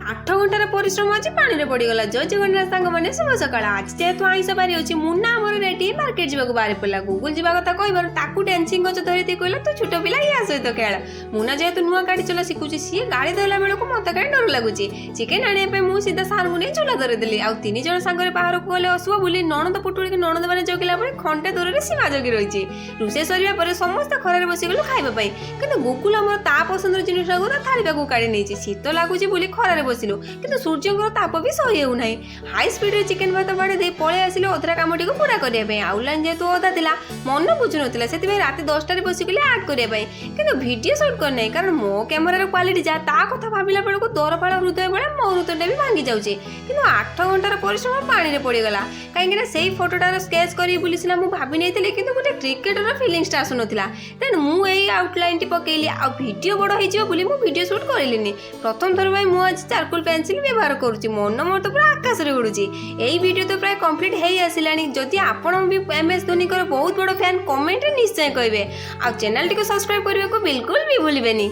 आठ घंटार परिश्रम अच्छी पानी पड़गला जय जगन्नाथ सांग मैंने शुभ सकाल आज जेहेतु आईस बारी अच्छी मुन्ना आमर रेडी मार्केट जावाक बाहरी पड़ा गुगुल जा कथा कहू डांसिंग गच धरती कहला तू छोट पिला या सहित खेल मुन्ना जेहेतु नुआ गाड़ी चला शिखुची सी गाड़ी धरला बेलू मत कहीं डर लगुच चिकेन आने मुझे सीधा सार को नहीं चूला धरदेली आउ तीन जन सांगे बाहर को गले असुआ बोली नणद पुटुड़ी की नणद मैंने जगिला खंटे दूर से सीमा जगी रही रोषे सर समस्त खरार बसीगलु खावाई कि गुगुल आम ता पसंद जिन थाली काढ़ी नहीं शीत लगुच बोली खरार बसिलु कि सूर्य ताप भी सही होना हाई स्पीड चिकेन भात बाड़े दे पलि आसिले अधरा कम टी पूरा करने आउटलाइन जेहेतु अधा था मन बुझु ना से रात 10टार बसिक आड करने कि भिडियो सुट करना कारण मो कैमेरार क्वालिटी जहाँ ता कथा भाविला बेलू दरफाड़ हृदय बेले मो हृदय भी भांगी जाऊे कि 8 घंटार परिश्रम पानी पड़गला कहीं से फोटोटार स्केच करी सीना मुझे भाभी नहीं कि गोटे क्रिकेटर फिलिंगस आसुन देन मुझे आउटलाइन टी पकईली आ भिडियो बड़ हो भिडियो सुट करें प्रथम थर भाई मुझे चारकोल पेंसिल व्यवहार करुँच मन मोर तो पूरा आकाश में उड़ूची यही वीडियो तो प्राय कंप्लीट हो आसानी जदि आपण भी MS धोनी बहुत बड़ फैन कमेंट निश्चय कहे आ चैनल टी सब्सक्राइब करने को बिल्कुल भी भूलें।